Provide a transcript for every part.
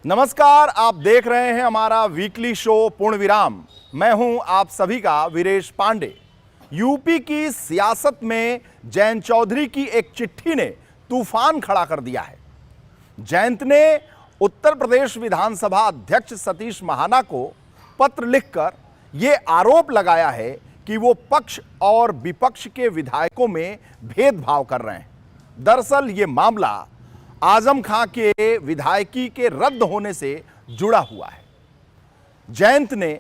नमस्कार, आप देख रहे हैं हमारा वीकली शो पूर्ण विराम। मैं हूं आप सभी का वीरेश पांडे। यूपी की सियासत में जयंत चौधरी की एक चिट्ठी ने तूफान खड़ा कर दिया है। जयंत ने उत्तर प्रदेश विधानसभा अध्यक्ष सतीश महाना को पत्र लिखकर यह आरोप लगाया है कि वो पक्ष और विपक्ष के विधायकों में भेदभाव कर रहे हैं। दरअसल ये मामला आजम खां के विधायकी के रद्द होने से जुड़ा हुआ है। जयंत ने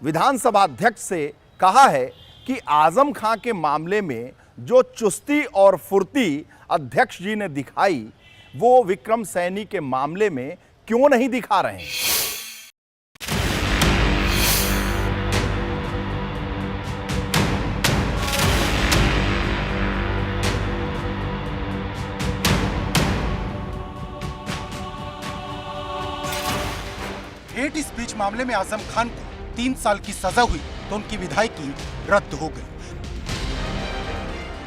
विधानसभा अध्यक्ष से कहा है कि आजम खां के मामले में जो चुस्ती और फुर्ती अध्यक्ष जी ने दिखाई वो विक्रम सैनी के मामले में क्यों नहीं दिखा रहे हैं। हेट स्पीच मामले में आजम खान को 3 साल की सजा हुई तो उनकी विधायकी रद्द हो गई।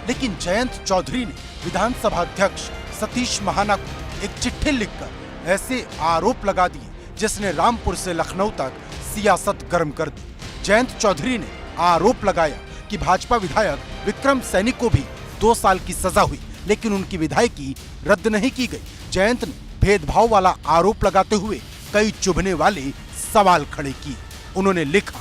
लेकिन जयंत चौधरी ने विधानसभा अध्यक्ष सतीश महाना को एक चिट्ठी लिखकर ऐसे आरोप लगा दिए जिसने रामपुर से लखनऊ तक सियासत गर्म कर दी। जयंत चौधरी ने आरोप लगाया कि भाजपा विधायक विक्रम सैनी को भी 2 साल की सजा हुई लेकिन उनकी विधायकी रद्द नहीं की गई। जयंत ने भेदभाव वाला आरोप लगाते हुए कई चुभने वाले सवाल खड़े किए। उन्होंने लिखा,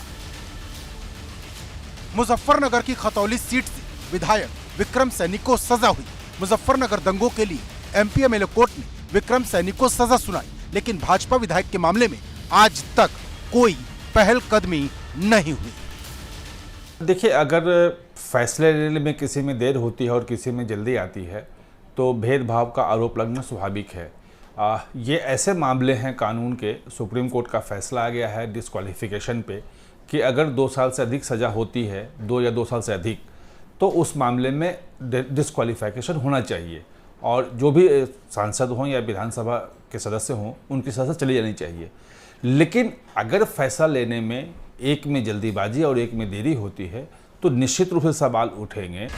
मुजफ्फरनगर की खतौली सीट से विधायक विक्रम सैनी को सजा हुई। मुजफ्फरनगर दंगों के लिए एमपी एमएलए कोर्ट ने विक्रम सैनी को सजा सुनाई लेकिन भाजपा विधायक के मामले में आज तक कोई पहल कदमी नहीं हुई। देखिए, अगर फैसले लेने में किसी में देर होती है और किसी में जल्दी आती है तो भेदभाव का आरोप लगना स्वाभाविक है। ये ऐसे मामले हैं कानून के, सुप्रीम कोर्ट का फैसला आ गया है डिस्क्वालिफिकेशन पे कि अगर 2 साल से अधिक सज़ा होती है, 2 या 2 साल से अधिक, तो उस मामले में डिस्क्वालिफिकेशन होना चाहिए और जो भी सांसद हों या विधानसभा के सदस्य हों उनकी सज़ा चली जानी चाहिए। लेकिन अगर फैसला लेने में एक में जल्दीबाजी और एक में देरी होती है तो निश्चित रूप से सवाल उठेंगे।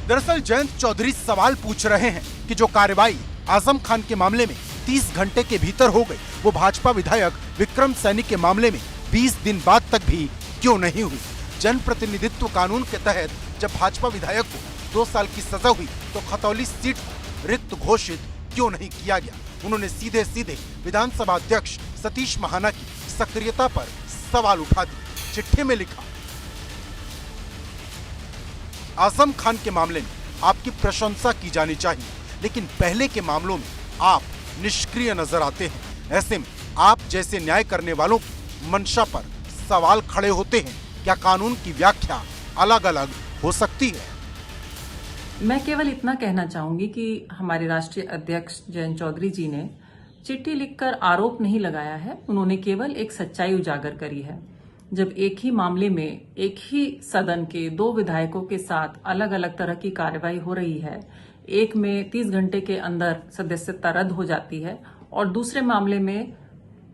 दरअसल जयंत चौधरी सवाल पूछ रहे हैं कि जो कार्रवाई आजम खान के मामले में 30 घंटे के भीतर हो गई वो भाजपा विधायक विक्रम सैनी के मामले में 20 दिन बाद तक भी क्यों नहीं हुई। जनप्रतिनिधित्व कानून के तहत जब भाजपा विधायक को 2 साल की सजा हुई तो खतौली सीट को रिक्त घोषित क्यों नहीं किया गया। उन्होंने सीधे सीधे विधानसभा अध्यक्ष सतीश महाना की सक्रियता पर सवाल उठा दिए। चिट्ठी में लिखा, आजम खान के मामले में आपकी प्रशंसा की जानी चाहिए लेकिन पहले के मामलों में आप निष्क्रिय नजर आते हैं। ऐसे में आप जैसे न्याय करने वालों की मंशा पर सवाल खड़े होते हैं। क्या कानून की व्याख्या अलग अलग हो सकती है? मैं केवल इतना कहना चाहूंगी कि हमारे राष्ट्रीय अध्यक्ष जयंत चौधरी जी ने चिट्ठी लिखकर आरोप नहीं लगाया है, उन्होंने केवल एक सच्चाई उजागर करी है। जब एक ही मामले में एक ही सदन के 2 विधायकों के साथ अलग अलग तरह की कार्रवाई हो रही है, एक में 30 घंटे के अंदर सदस्यता रद्द हो जाती है और दूसरे मामले में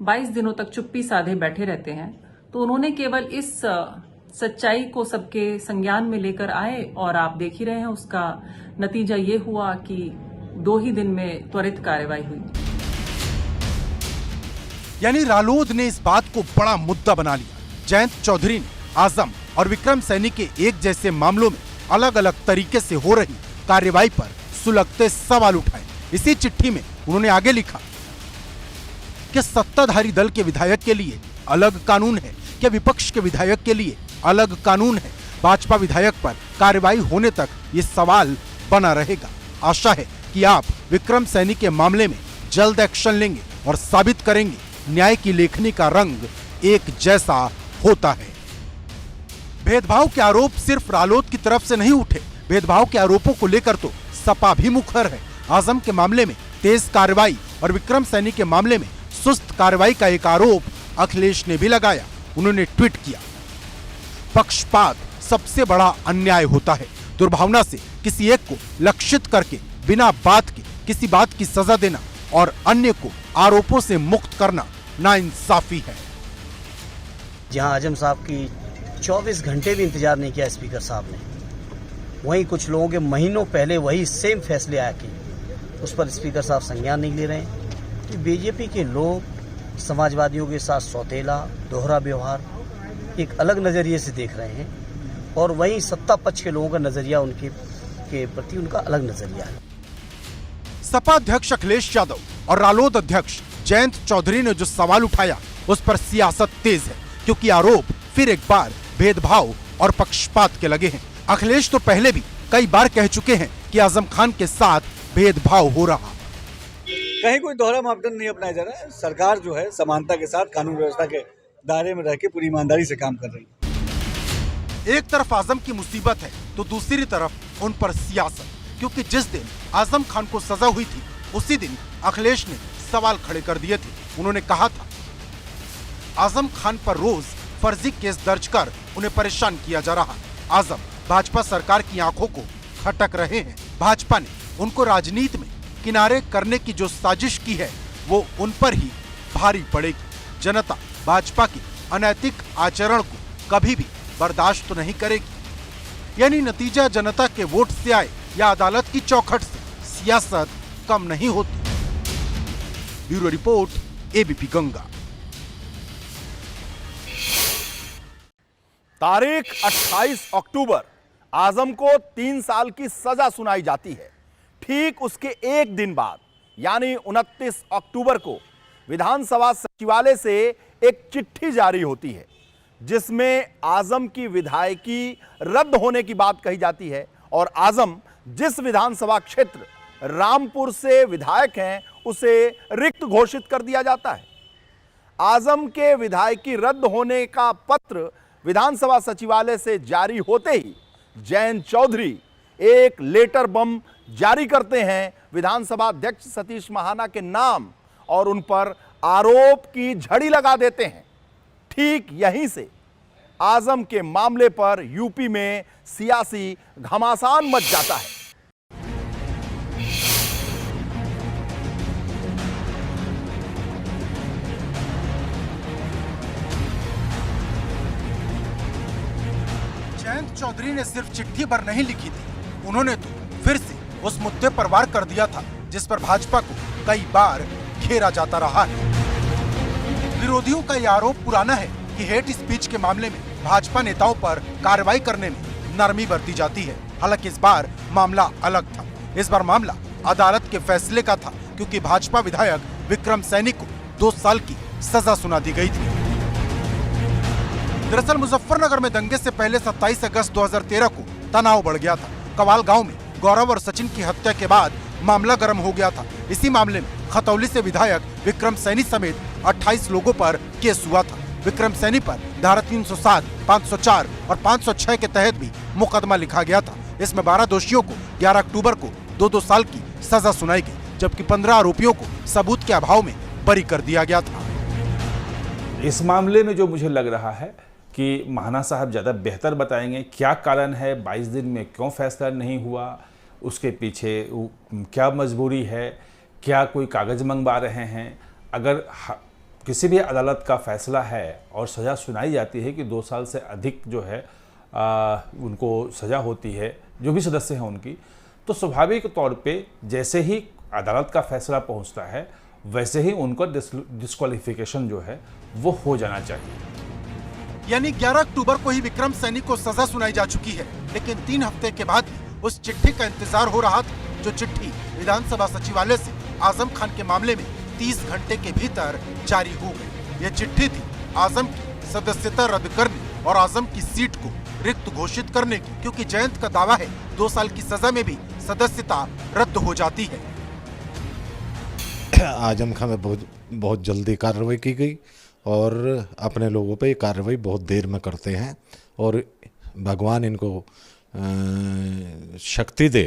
22 दिनों तक चुप्पी साधे बैठे रहते हैं, तो उन्होंने केवल इस सच्चाई को सबके संज्ञान में लेकर आए और आप देख ही रहे हैं उसका नतीजा ये हुआ कि 2 ही दिन में त्वरित कार्रवाई हुई। यानी रालोद ने इस बात को बड़ा मुद्दा बना लिया। जयंत चौधरी ने आजम और विक्रम सैनी के एक जैसे मामलों में अलग अलग तरीके से हो रही कार्रवाई पर सुलगते सवाल उठाए। इसी चिट्ठी में उन्होंने आगे लिखा कि सत्ताधारी दल के विधायक के लिए अलग कानून है, क्या विपक्ष के विधायक के लिए अलग कानून है। भाजपा विधायक पर कार्रवाई होने तक ये सवाल बना रहेगा। आशा है कि आप विक्रम सैनी के मामले में जल्द एक्शन लेंगे और साबित करेंगे न्याय की लेखनी का रंग एक जैसा होता है। भेदभाव के आरोप सिर्फ रालोद की तरफ से नहीं उठे, भेदभाव के आरोपों को लेकर तो सपा भी मुखर है। आजम के मामले में तेज कार्रवाई और विक्रम सैनी के मामले में सुस्त कार्रवाई का एक आरोप अखिलेश ने भी लगाया। उन्होंने ट्वीट किया, पक्षपात सबसे बड़ा अन्याय होता है। दुर्भावना से किसी एक को लक्षित करके बिना बात के किसी बात की सजा देना और अन्य को आरोपों से मुक्त करना नाइंसाफी है। जहां आजम साहब की 24 घंटे भी इंतजार नहीं किया स्पीकर साहब ने, वहीं कुछ लोगों के महीनों पहले वही सेम फैसले आया कि उस पर स्पीकर साहब संज्ञान नहीं ले रहे हैं। कि बीजेपी के लोग समाजवादियों के साथ सौतेला दोहरा व्यवहार एक अलग नज़रिए से देख रहे हैं, और वहीं सत्ता पक्ष के लोगों का नज़रिया उनके के प्रति उनका अलग नज़रिया है। सपा अध्यक्ष अखिलेश यादव और रालोद अध्यक्ष जयंत चौधरी ने जो सवाल उठाया उस पर सियासत तेज है, क्योंकि आरोप फिर एक बार भेदभाव और पक्षपात के लगे हैं। अखिलेश तो पहले भी कई बार कह चुके हैं कि आजम खान के साथ भेदभाव हो रहा। कहीं कोई दोहरा मापदंड नहीं अपनाया जा रहा है। सरकार जो है समानता के साथ कानून व्यवस्था के दायरे में रह के पूरी ईमानदारी से काम कर रही है। एक तरफ आजम की मुसीबत है तो दूसरी तरफ उन पर सियासत, क्योंकि जिस दिन आजम खान को सजा हुई थी उसी दिन अखिलेश ने सवाल खड़े कर दिए थे। उन्होंने कहा था आजम खान पर रोज फर्जी केस दर्ज कर उन्हें परेशान किया जा रहा। आजम भाजपा सरकार की आंखों को खटक रहे हैं। भाजपा ने उनको राजनीति में किनारे करने की जो साजिश की है वो उन पर ही भारी पड़ेगी। जनता भाजपा के अनैतिक आचरण को कभी भी बर्दाश्त तो नहीं करेगी। यानी नतीजा जनता के वोट से आए या अदालत की चौखट से सियासत कम नहीं होती। Bureau report, ABP Ganga. तारीख 28 अक्टूबर आजम को 3 साल की सजा सुनाई जाती है। ठीक उसके एक दिन बाद यानी 29 अक्टूबर को विधानसभा सचिवालय से एक चिट्ठी जारी होती है जिसमें आजम की विधायकी रद्द होने की बात कही जाती है और आजम जिस विधानसभा क्षेत्र रामपुर से विधायक हैं उसे रिक्त घोषित कर दिया जाता है। आजम के विधायकी रद्द होने का पत्र विधानसभा सचिवालय से जारी होते ही जयंत चौधरी एक लेटर बम जारी करते हैं विधानसभा अध्यक्ष सतीश महाना के नाम और उन पर आरोप की झड़ी लगा देते हैं। ठीक यहीं से आजम के मामले पर यूपी में सियासी घमासान मच जाता है। जयंत चौधरी ने सिर्फ चिट्ठी पर नहीं लिखी थी, उन्होंने तो फिर से उस मुद्दे पर वार कर दिया था जिस पर भाजपा को कई बार घेरा जाता रहा है। विरोधियों का यह आरोप पुराना है कि हेट स्पीच के मामले में भाजपा नेताओं पर कार्रवाई करने में नरमी बरती जाती है। हालांकि इस बार मामला अलग था। इस बार मामला अदालत के फैसले का था, क्योंकि भाजपा विधायक विक्रम सैनी को 2 साल की सजा सुना दी गई थी। दरअसल मुजफ्फरनगर में दंगे से पहले 27 अगस्त 2013 को तनाव बढ़ गया था। कवाल गांव में गौरव और सचिन की हत्या के बाद मामला गर्म हो गया था। इसी मामले में खतौली से विधायक विक्रम सैनी समेत 28 लोगों पर केस हुआ था। विक्रम सैनी पर धारा 307, 504 और 506 के तहत भी मुकदमा लिखा गया था। इसमें 12 दोषियों को 11 अक्टूबर को 2-2 साल की सजा सुनाई गई, जबकि 15 आरोपियों को सबूत के अभाव में बरी कर दिया गया था। इस मामले में जो मुझे लग रहा है कि महाना साहब ज़्यादा बेहतर बताएंगे क्या कारण है, 22 दिन में क्यों फैसला नहीं हुआ, उसके पीछे क्या मजबूरी है, क्या कोई कागज़ मंगवा रहे हैं। अगर किसी भी अदालत का फैसला है और सज़ा सुनाई जाती है कि 2 साल से अधिक जो है उनको सज़ा होती है, जो भी सदस्य हैं उनकी, तो स्वाभाविक तौर पे जैसे ही अदालत का फैसला पहुंचता है वैसे ही उनका डिस्क्वालिफिकेशन जो है वो हो जाना चाहिए। यानी 11 अक्टूबर को ही विक्रम सैनी को सजा सुनाई जा चुकी है, लेकिन 3 हफ्ते के बाद भी उस चिट्ठी का इंतजार हो रहा था, जो चिट्ठी विधानसभा सचिवालय से आजम खान के मामले में 30 घंटे के भीतर जारी हो गई। यह चिट्ठी थी आजम की सदस्यता रद्द करने और आजम की सीट को रिक्त घोषित करने की, क्योंकि जयंत का दावा है 2 साल की सजा में भी सदस्यता रद्द हो जाती है। आजम खान में बहुत जल्दी कार्रवाई की गई और अपने लोगों पे ये कार्रवाई बहुत देर में करते हैं और भगवान इनको शक्ति दे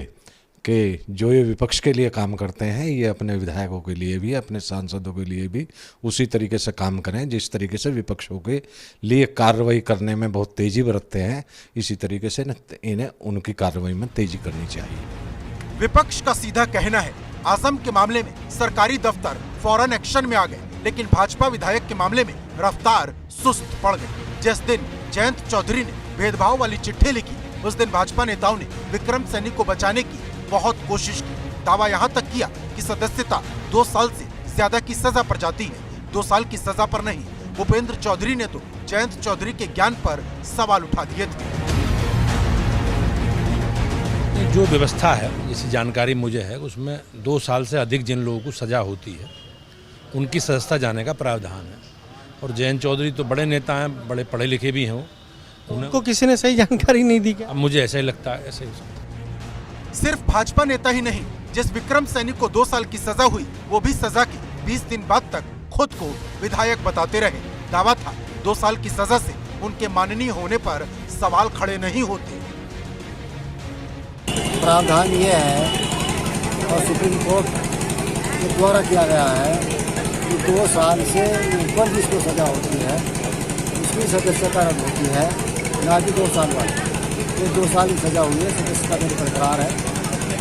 कि जो ये विपक्ष के लिए काम करते हैं ये अपने विधायकों के लिए भी, अपने सांसदों के लिए भी उसी तरीके से काम करें जिस तरीके से विपक्षों के लिए कार्रवाई करने में बहुत तेज़ी बरतते हैं। इसी तरीके से इन्हें उनकी कार्रवाई में तेज़ी करनी चाहिए। विपक्ष का सीधा कहना है आजम के मामले में सरकारी दफ्तर फौरन एक्शन में आ गए, लेकिन भाजपा विधायक के मामले में रफ्तार सुस्त पड़ गई। जिस दिन जयंत चौधरी ने भेदभाव वाली चिट्ठी लिखी उस दिन भाजपा नेताओं ने विक्रम सैनी को बचाने की बहुत कोशिश की। दावा यहाँ तक किया कि सदस्यता 2 साल से ज्यादा की सजा पर जाती है, 2 साल की सजा पर नहीं। भूपेंद्र चौधरी ने तो जयंत चौधरी के ज्ञान पर सवाल उठा दिए थे। जो व्यवस्था है, जैसी जानकारी मुझे है, उसमें 2 साल से अधिक जिन लोगों को सजा होती है उनकी सदस्यता जाने का प्रावधान है। और जयंत चौधरी तो बड़े नेता हैं, बड़े पढ़े लिखे भी हैं, उनको किसी ने सही जानकारी नहीं दी क्या? अब मुझे ऐसा ही लगता है, ऐसे ही हो सकता है। सिर्फ भाजपा नेता ही नहीं, जिस विक्रम सैनी को 2 साल की सजा हुई, वो भी सजा के 20 दिन बाद तक खुद को विधायक बताते रहे। दावा था 2 साल की सजा से उनके माननीय होने पर सवाल खड़े नहीं होते। प्रावधान ये है और सुप्रीम कोर्ट के द्वारा किया गया है कि 2 साल से ऊपर जिसको सजा होती है उसकी सदस्यता रद्द होती है, ना कि 2 साल बाद। ये 2 साल की सजा हुई है, सदस्यता मेरी बरकरार है,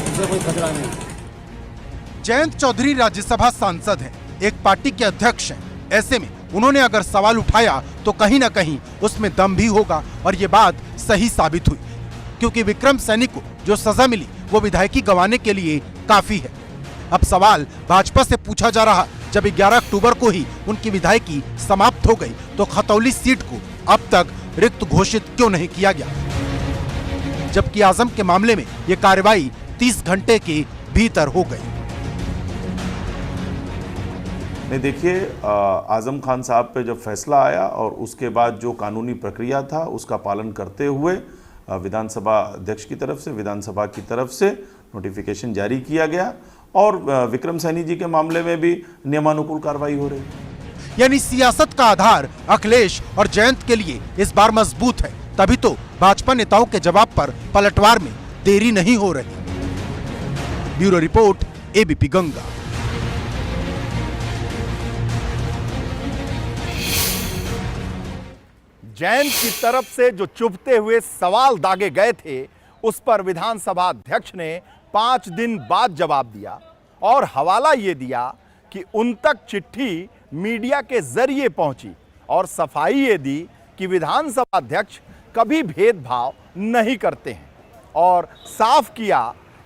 उसे कोई खतरा नहीं। जयंत चौधरी राज्यसभा सांसद हैं, एक पार्टी के अध्यक्ष हैं। ऐसे में उन्होंने अगर सवाल उठाया तो कहीं ना कहीं उसमें दम भी होगा, और ये बात सही साबित हुई, क्योंकि विक्रम सैनी को जो सजा मिली वो विधायकी गंवाने के लिए काफी है। अब सवाल भाजपा से पूछा जा रहा, जब 11 अक्टूबर को ही उनकी विधायकी समाप्त हो गई तो खतौली सीट को अब तक रिक्त घोषित क्यों नहीं किया गया, जबकि आजम के मामले में ये कार्रवाई 30 घंटे के भीतर हो गई। नहीं, देखिए, आजम खान साहब पे जब फैसला आया और उसके बाद जो कानूनी प्रक्रिया था उसका पालन करते हुए विधानसभा अध्यक्ष की तरफ से, विधानसभा की तरफ से नोटिफिकेशन जारी किया गया, और विक्रम सैनी जी के मामले में भी नियमानुकूल कार्रवाई हो रही है। यानी सियासत का आधार अखिलेश और जयंत के लिए इस बार मजबूत है, तभी तो भाजपा नेताओं के जवाब पर पलटवार में देरी नहीं हो रही। Bureau report, ABP Ganga. Jayant की तरफ से जो चुभते हुए सवाल दागे गए थे, उस पर विधानसभा अध्यक्ष ने 5 दिन बाद जवाब दिया, और हवाला ये दिया कि उन तक चिट्ठी मीडिया के जरिए पहुंची, और सफाई ये दी कि विधानसभा अध्यक्ष कभी भेदभाव नहीं करते हैं, और साफ किया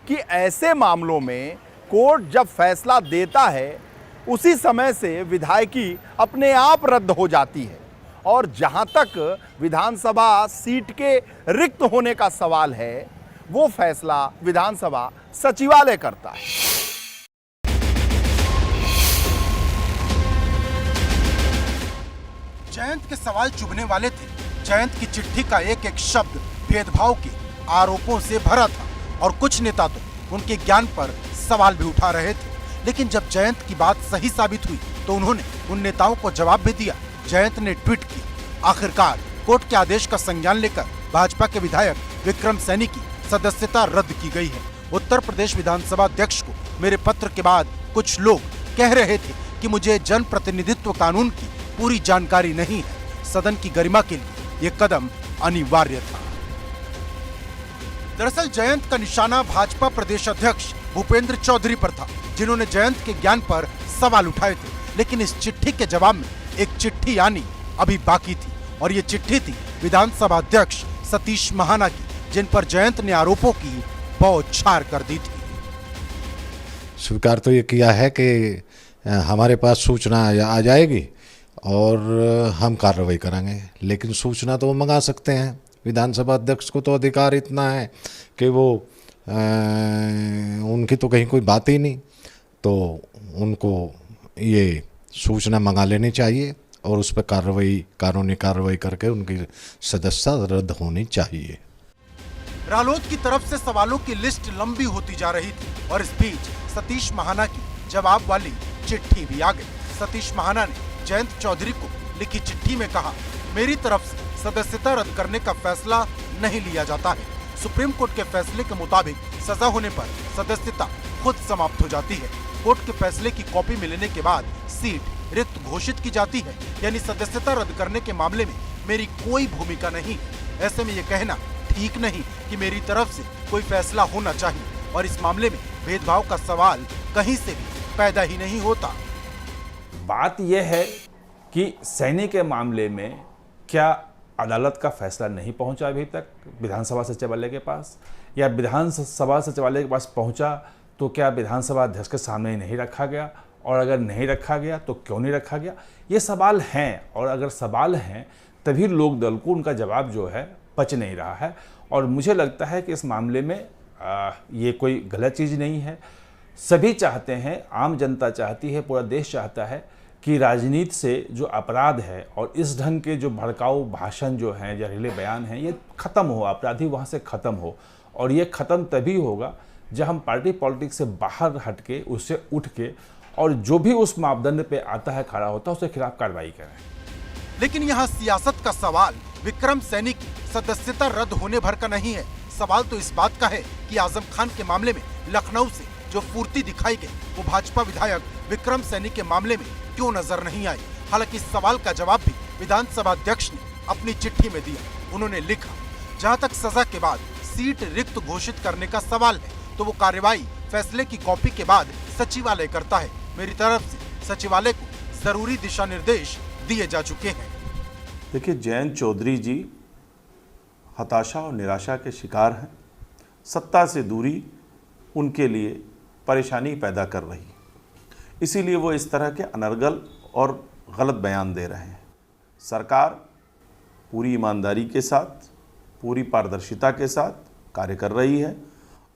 कि ऐसे मामलों में कोर्ट जब फैसला देता है उसी समय से विधायकी अपने आप रद्द हो जाती है। और जहां तक विधानसभा सीट के रिक्त होने का सवाल है, वो फैसला विधानसभा सचिवालय करता है। जयंत के सवाल चुभने वाले थे। जयंत की चिट्ठी का एक एक शब्द भेदभाव के आरोपों से भरा था, और कुछ नेता तो उनके ज्ञान पर सवाल भी उठा रहे थे। लेकिन जब जयंत की बात सही साबित हुई तो उन्होंने उन नेताओं को जवाब भी दिया। जयंत ने ट्वीट किया, आखिरकार कोर्ट के आदेश का संज्ञान लेकर भाजपा के विधायक विक्रम सैनी की सदस्यता रद्द की गई है। उत्तर प्रदेश विधानसभा अध्यक्ष को मेरे पत्र के बाद कुछ लोग कह रहे थे कि मुझे जन प्रतिनिधित्व कानून की पूरी जानकारी नहीं है। सदन की गरिमा के लिए ये कदम अनिवार्य था। दरअसल जयंत का निशाना भाजपा प्रदेश अध्यक्ष भूपेंद्र चौधरी पर था, जिन्होंने जयंत के ज्ञान पर सवाल उठाए थे। लेकिन इस चिट्ठी के जवाब में एक चिट्ठी आनी अभी बाकी थी, और ये चिट्ठी थी विधानसभा अध्यक्ष सतीश महाना की, जिन पर जयंत ने आरोपों की बौछार कर दी थी। स्वीकार तो ये किया है कि हमारे पास सूचना आ जाएगी और हम कार्रवाई करेंगे, लेकिन सूचना तो वो मंगा सकते हैं। विधानसभा अध्यक्ष को तो अधिकार इतना है कि वो उनकी तो कहीं कोई बात ही नहीं, तो उनको ये सूचना मंगा लेनी चाहिए और उस पर कानूनी कार्रवाई करके उनकी सदस्यता रद्द होनी चाहिए। रालोद की तरफ से सवालों की लिस्ट लंबी होती जा रही थी, और इस बीच सतीश महाना की जवाब वाली चिट्ठी भी आ गई। सतीश महाना ने जयंत चौधरी को लिखी चिट्ठी में कहा, मेरी तरफ से सदस्यता रद्द करने का फैसला नहीं लिया जाता है। सुप्रीम कोर्ट के फैसले के मुताबिक सजा होने पर सदस्यता खुद समाप्त हो जाती है। कोर्ट के फैसले की कॉपी मिलने के बाद सीट रिक्त घोषित की जाती है, यानी सदस्यता रद्द करने के मामले में मेरी कोई भूमिका नहीं है। ऐसे में ये कहना ठीक नहीं कि मेरी तरफ से कोई फैसला होना चाहिए, और इस मामले में भेदभाव का सवाल कहीं से भी पैदा ही नहीं होता। बात यह है कि सैनी के मामले में क्या अदालत का फैसला नहीं पहुंचा अभी तक विधानसभा सचिवालय के पास, या विधानसभा सचिवालय के पास पहुंचा तो क्या विधानसभा अध्यक्ष के सामने ही नहीं रखा गया और अगर नहीं रखा गया तो क्यों नहीं रखा गया, ये सवाल हैं। और अगर सवाल हैं तभी लोक दल को उनका जवाब जो है पच नहीं रहा है। और मुझे लगता है कि इस मामले में ये कोई गलत चीज़ नहीं है। सभी चाहते हैं, आम जनता चाहती है, पूरा देश चाहता है कि राजनीति से जो अपराध है और इस ढंग के जो भड़काऊ भाषण जो हैं, जहरीले बयान हैं, ये ख़त्म हो, अपराधी वहाँ से ख़त्म हो। और ये ख़त्म तभी होगा जब हम पार्टी पॉलिटिक्स से बाहर हट के, उससे उठ के, और जो भी उस मापदंड पे आता है, खड़ा होता है, उसके खिलाफ कार्रवाई करें। लेकिन यहाँ सियासत का सवाल विक्रम सैनी की सदस्यता रद्द होने भर का नहीं है। सवाल तो इस बात का है कि आजम खान के मामले में लखनऊ से जो फुर्ती दिखाई गई वो भाजपा विधायक विक्रम सैनी के मामले में क्यों नजर नहीं आई। हालांकि इस सवाल का जवाब भी विधानसभा अध्यक्ष ने अपनी चिट्ठी में दिया। उन्होंने लिखा, जहां तक सजा के बाद सीट रिक्त घोषित करने का सवाल है तो वो कार्यवाही फैसले की कॉपी के बाद सचिवालय करता है। मेरी तरफ से सचिवालय को जरूरी दिशा निर्देश दिए जा चुके हैं। देखिए, जयंत चौधरी जी हताशा और निराशा के शिकार हैं। सत्ता से दूरी उनके लिए परेशानी पैदा कर रही, इसीलिए वो इस तरह के अनर्गल और गलत बयान दे रहे हैं। सरकार पूरी ईमानदारी के साथ, पूरी पारदर्शिता के साथ कार्य कर रही है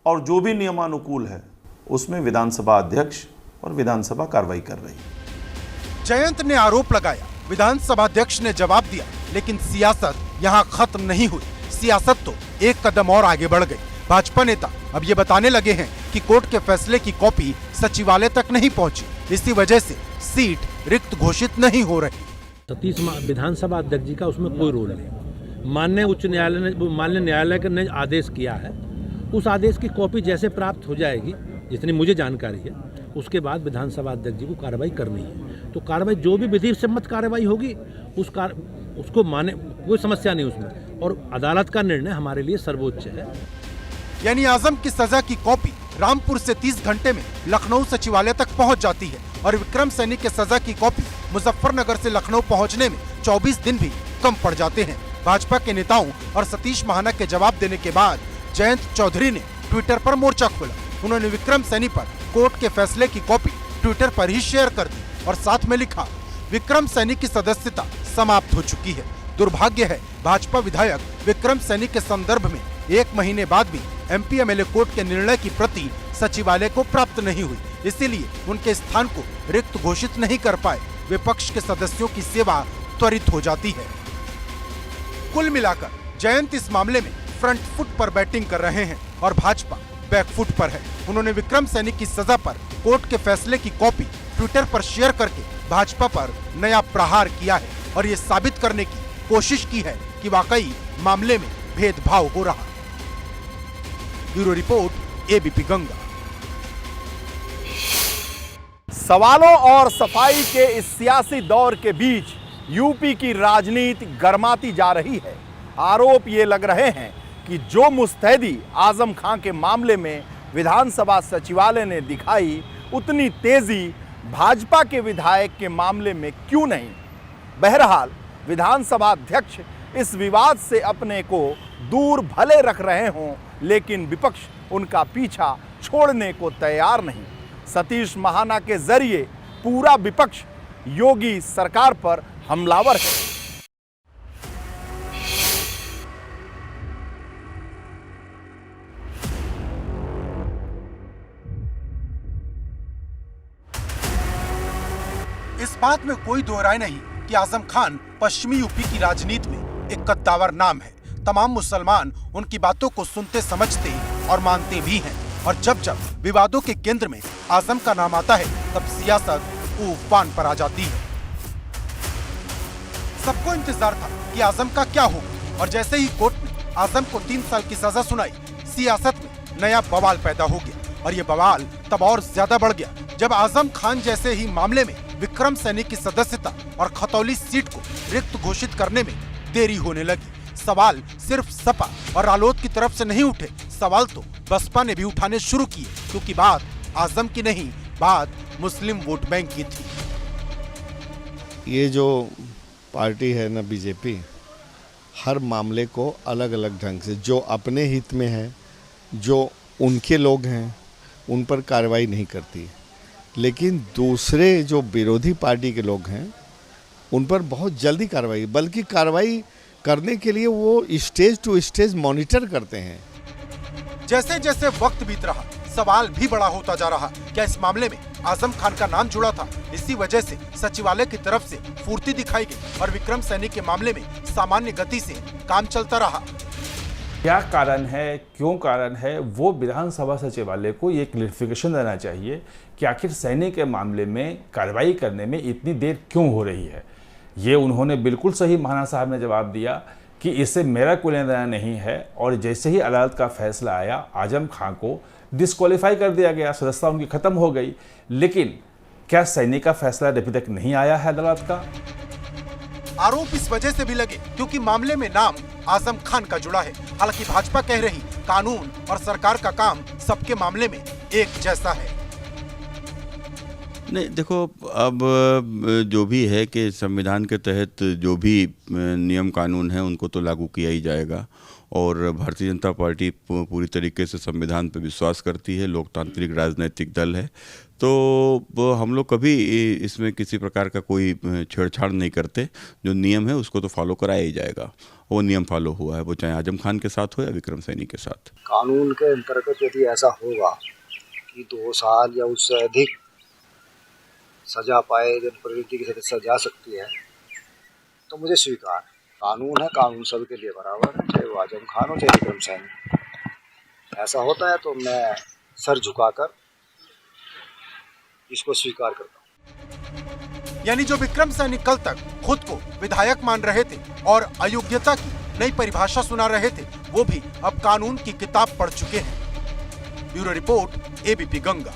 और जो भी नियमानुकूल है उसमें विधानसभा अध्यक्ष और विधानसभा कार्रवाई कर रही है। जयंत ने आरोप लगाया, विधानसभा अध्यक्ष ने जवाब दिया, लेकिन सियासत यहाँ खत्म नहीं हुई। सियासत तो एक कदम और आगे बढ़ गई। भाजपा नेता अब ये बताने लगे हैं कि कोर्ट के फैसले की कॉपी सचिवालय तक नहीं पहुंची, इसी वजह से सीट रिक्त घोषित नहीं हो रही। सतीश विधानसभा अध्यक्ष जी का उसमें कोई रोल नहीं। माननीय न्यायालय ने आदेश किया है, उस आदेश की कॉपी जैसे प्राप्त हो जाएगी, जितनी मुझे जानकारी है, उसके बाद विधानसभा अध्यक्ष जी को कार्रवाई करनी है। तो कार्रवाई जो भी विधि सम्मत कार्रवाई होगी उसको माने, कोई समस्या नहीं उसमें, और अदालत का निर्णय हमारे लिए सर्वोच्च है। यानी आजम की सजा की कॉपी रामपुर से 30 घंटे में लखनऊ सचिवालय तक पहुंच जाती है और विक्रम सैनी के सजा की कॉपी मुजफ्फरनगर से लखनऊ पहुंचने में 24 दिन भी कम पड़ जाते हैं। भाजपा के नेताओं और सतीश महाना के जवाब देने के बाद जयंत चौधरी ने ट्विटर पर मोर्चा खोला। उन्होंने विक्रम सैनी पर कोर्ट के फैसले की कॉपी ट्विटर पर ही शेयर कर दी और साथ में लिखा, विक्रम सैनी की सदस्यता समाप्त हो चुकी है। दुर्भाग्य है, भाजपा विधायक विक्रम सैनी के संदर्भ में 1 महीने बाद भी MP-MLA कोर्ट के निर्णय की प्रति सचिवालय को प्राप्त नहीं हुई, इसीलिए उनके स्थान को रिक्त घोषित नहीं कर पाए। विपक्ष के सदस्यों की सेवा त्वरित हो जाती है। कुल मिलाकर जयंत इस मामले में फ्रंट फुट पर बैटिंग कर रहे हैं और भाजपा बैक फुट पर है। उन्होंने विक्रम सैनी की सजा पर कोर्ट के फैसले की कॉपी ट्विटर पर शेयर करके भाजपा पर नया प्रहार किया है और ये साबित करने की कोशिश की है कि वाकई मामले में भेदभाव हो रहा। Bureau report, ABP Ganga. सवालों और सफाई के इस सियासी दौर के बीच यूपी की राजनीति गर्माती जा रही है। आरोप ये लग रहे हैं कि जो मुस्तैदी आजम खान के मामले में विधानसभा सचिवालय ने दिखाई, उतनी तेजी भाजपा के विधायक के मामले में क्यों नहीं। बहरहाल विधानसभा अध्यक्ष इस विवाद से अपने को दूर भले रख रहे हों, लेकिन विपक्ष उनका पीछा छोड़ने को तैयार नहीं। सतीश महाना के जरिए पूरा विपक्ष योगी सरकार पर हमलावर है। इस बात में कोई दो राय नहीं कि आजम खान पश्चिमी यूपी की राजनीति में एक कद्दावर नाम है। तमाम मुसलमान उनकी बातों को सुनते समझते और मानते भी हैं और जब जब विवादों के केंद्र में आजम का नाम आता है तब सियासत उफान पर आ जाती है। सबको इंतजार था कि आजम का क्या होगा और जैसे ही कोर्ट ने आजम को 3 साल की सजा सुनाई, सियासत में नया बवाल पैदा हो गया और ये बवाल तब और ज्यादा बढ़ गया जब आजम खान जैसे ही मामले में विक्रम सैनी की सदस्यता और खतौली सीट को रिक्त घोषित करने में देरी होने लगी। सवाल सिर्फ सपा और रालोद की तरफ से नहीं उठे, सवाल तो बसपा ने भी उठाने शुरू किए, क्योंकि बात आजम की नहीं, बात मुस्लिम वोट बैंक की थी। ये जो पार्टी है ना बीजेपी, हर मामले को अलग अलग ढंग से, जो अपने हित में है, जो उनके लोग हैं, उन पर कार्रवाई नहीं करती। लेकिन दूसरे जो विरोधी पार्टी के लोग हैं उन पर बहुत जल्दी कार्रवाई, बल्कि कार्रवाई करने के लिए वो स्टेज टू स्टेज मॉनिटर करते हैं। जैसे जैसे वक्त बीत रहा सवाल भी बड़ा होता जा रहा। क्या इस मामले में आजम खान का नाम जुड़ा था? इसी वजह से सचिवालय की तरफ से फुर्ती दिखाई गई और विक्रम सैनी के मामले में सामान्य गति से काम चलता रहा। क्या कारण है, क्यों कारण है, वो विधानसभा सचिवालय को ये क्लियरिफिकेशन देना चाहिए कि आखिर सैनी के मामले में कार्रवाई करने में इतनी देर क्यों हो रही है। ये उन्होंने बिल्कुल सही महाना साहब ने जवाब दिया कि इससे मेरा कोई लेना देना नहीं है। और जैसे ही अदालत का फैसला आया, आजम खान को डिस्क्वालीफाई कर दिया गया, सदस्यता उनकी खत्म हो गई। लेकिन क्या सैनी का फैसला अभी तक नहीं आया है अदालत का? आरोप इस वजह से भी लगे क्योंकि मामले में नाम आजम खान का जुड़ा है। हालांकि भाजपा कह रही कानून और सरकार का काम सबके मामले में एक जैसा है। नहीं, देखो, अब जो भी है कि संविधान के तहत जो भी नियम कानून है उनको तो लागू किया ही जाएगा। और भारतीय जनता पार्टी पूरी तरीके से संविधान पर विश्वास करती है, लोकतांत्रिक राजनीतिक दल है। तो हम लोग कभी इसमें किसी प्रकार का कोई छेड़छाड़ नहीं करते। जो नियम है उसको तो फॉलो कराया ही जाएगा। वो नियम फॉलो हुआ है, वो चाहे आजम खान के साथ हो या विक्रम सैनी के साथ। कानून के अंतर्गत यदि ऐसा होगा कि 2 साल या उससे अधिक सजा पाए जनप्रतिनिधि की सदस्यता जा सकती है तो मुझे स्वीकार। कानून है, कानून सबके लिए बराबर है, चाहे वो आजम खान हो चाहे विक्रम सैनी। ऐसा होता है तो मैं सर झुकाकर इसको स्वीकार करता हूँ। यानी जो विक्रम सैनी कल तक खुद को विधायक मान रहे थे और अयोग्यता की नई परिभाषा सुना रहे थे, वो भी अब कानून की किताब पढ़ चुके हैं। Bureau report, ABP Ganga.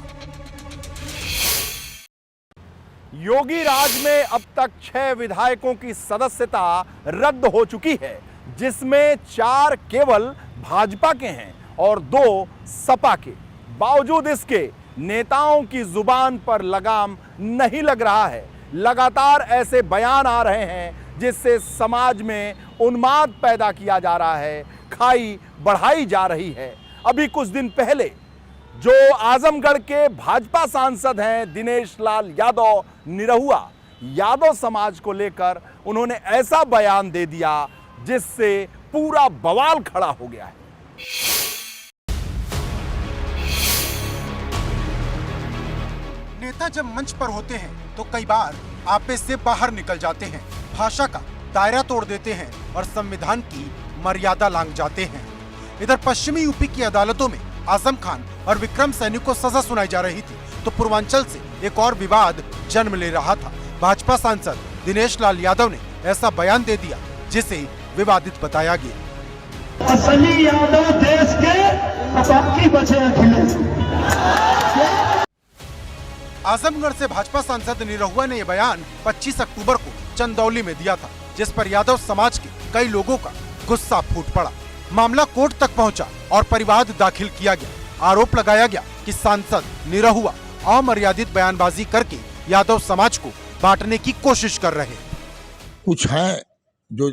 Yogi राज में अब तक 6 विधायकों की सदस्यता रद्द हो चुकी है, जिसमें 4 केवल भाजपा के हैं और 2 सपा के। बावजूद इसके नेताओं की जुबान पर लगाम नहीं लग रहा है। लगातार ऐसे बयान आ रहे हैं जिससे समाज में उन्माद पैदा किया जा रहा है, खाई बढ़ाई जा रही है। अभी कुछ दिन पहले जो आजमगढ़ के भाजपा सांसद हैं दिनेश लाल यादव निरहुआ, यादव समाज को लेकर उन्होंने ऐसा बयान दे दिया जिससे पूरा बवाल खड़ा हो गया है। नेता जब मंच पर होते हैं तो कई बार आपे से बाहर निकल जाते हैं, भाषा का दायरा तोड़ देते हैं और संविधान की मर्यादा लांघ जाते हैं। इधर पश्चिमी यूपी की अदालतों में आजम खान और विक्रम सैनी को सजा सुनाई जा रही थी तो पूर्वांचल से एक और विवाद जन्म ले रहा था। भाजपा सांसद दिनेश लाल यादव ने ऐसा बयान दे दिया जिसे विवादित बताया गया। असली यादव देश के बाकी बचे अखिलेश। आजमगढ़ से भाजपा सांसद निरहुआ ने यह बयान 25 अक्टूबर को चंदौली में दिया था, जिस पर यादव समाज के कई लोगों का गुस्सा फूट पड़ा। मामला कोर्ट तक पहुंचा और परिवाद दाखिल किया गया। आरोप लगाया गया कि सांसद निरहुआ अमर्यादित बयानबाजी करके यादव समाज को बांटने की कोशिश कर रहे। कुछ हैं जो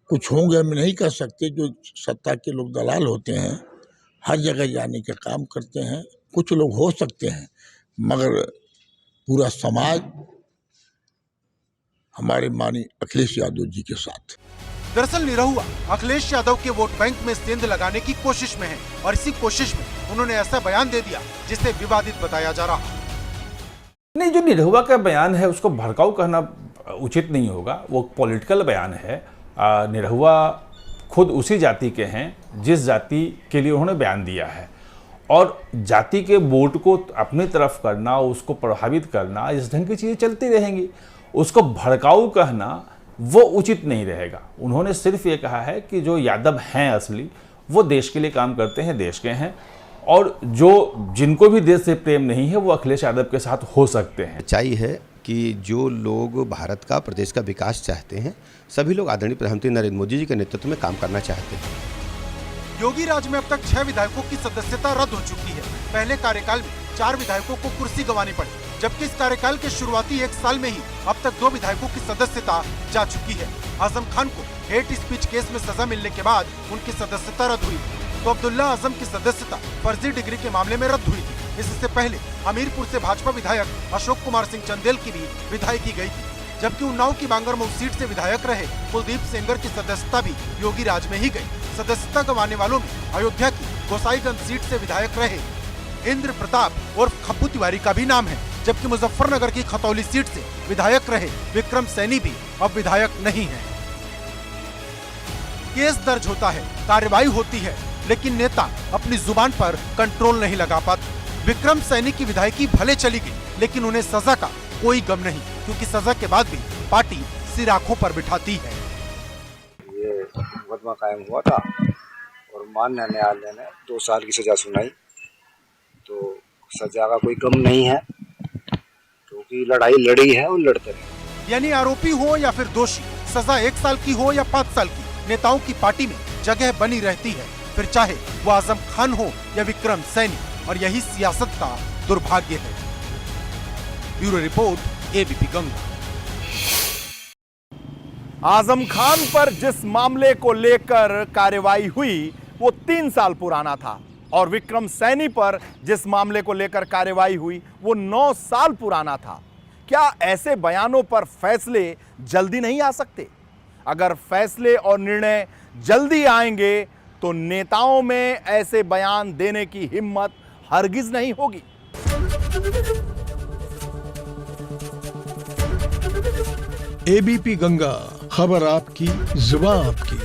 कुछ होंगे, हम नहीं कह सकते, जो सत्ता के लोग दलाल होते हैं, हर जगह जाने के काम करते हैं। कुछ लोग हो सकते हैं, मगर पूरा समाज हमारे माननीय अखिलेश यादव जी के साथ। दरअसल निरहुआ अखिलेश यादव के वोट बैंक में सेंध लगाने की कोशिश में है और इसी कोशिश में उन्होंने ऐसा बयान दे दिया जिसे विवादित बताया जा रहा। नहीं, जो निरहुआ का बयान है उसको भड़काऊ कहना उचित नहीं होगा। वो पॉलिटिकल बयान है। निरहुआ खुद उसी जाति के हैं जिस जाति के लिए उन्होंने बयान दिया है, और जाति के वोट को अपनी तरफ करना, उसको प्रभावित करना, इस ढंग की चीज़ें चलती रहेंगी। उसको भड़काऊ कहना वो उचित नहीं रहेगा। उन्होंने सिर्फ ये कहा है कि जो यादव हैं असली, वो देश के लिए काम करते हैं, देश के हैं, और जो जिनको भी देश से प्रेम नहीं है वो अखिलेश यादव के साथ हो सकते हैं। सच्चाई है कि जो लोग भारत का, प्रदेश का विकास चाहते हैं, सभी लोग आदरणीय प्रधानमंत्री नरेंद्र मोदी जी के नेतृत्व में काम करना चाहते हैं। योगी राज में अब तक 6 विधायकों की सदस्यता रद्द हो चुकी है। पहले कार्यकाल में 4 विधायकों को कुर्सी गंवानी पड़ी, जबकि इस कार्यकाल के शुरुआती 1 साल में ही अब तक 2 विधायकों की सदस्यता जा चुकी है। आजम खान को हेट स्पीच केस में सजा मिलने के बाद उनकी सदस्यता रद्द हुई, तो अब्दुल्ला आजम की सदस्यता फर्जी डिग्री के मामले में रद्द हुई थी। इससे पहले हमीरपुर से भाजपा विधायक अशोक कुमार सिंह चंदेल की भी विधायकी गई थी, जबकि उन्नाव की बांगरमऊ सीट से विधायक रहे कुलदीप सेंगर की सदस्यता भी योगी राज में ही गई। सदस्यता गंवाने वालों में अयोध्या की गोसाईगंज सीट से विधायक रहे इंद्र प्रताप और खप्पू तिवारी का भी नाम है, जबकि मुजफ्फरनगर की खतौली सीट से विधायक रहे विक्रम सैनी भी अब विधायक नहीं है। केस दर्ज होता है, कार्रवाई होती है, लेकिन नेता अपनी जुबान पर कंट्रोल नहीं लगा पाते। विक्रम सैनी की विधायकी भले चली गई, लेकिन उन्हें सजा का कोई गम नहीं, क्योंकि सजा के बाद भी पार्टी सिर आंखों पर बिठाती है। ये मुकदमा कायम हुआ था और माननीय न्यायालय ने 2 साल की सजा सुनाई, तो सजा का कोई गम नहीं है, क्योंकि लड़ाई लड़ी है और लड़ते रहे। यानी आरोपी हो या फिर दोषी, सजा 1 साल की हो या 5 साल की, नेताओं की पार्टी में जगह बनी रहती है, फिर चाहे वो आजम खान हो या विक्रम सैनी, और यही सियासत का दुर्भाग्य है। Bureau report, ABP Ganga. Azam Khan पर जिस मामले को लेकर कार्रवाई हुई वो 3 साल पुराना था, और विक्रम सैनी पर जिस मामले को लेकर कार्रवाई हुई वो 9 साल पुराना था। क्या ऐसे बयानों पर फैसले जल्दी नहीं आ सकते? अगर फैसले और निर्णय जल्दी आएंगे तो नेताओं में ऐसे बयान देने की हिम्मत हरगिज नहीं होगी। एबीपी गंगा, खबर आपकी, जुबान आपकी।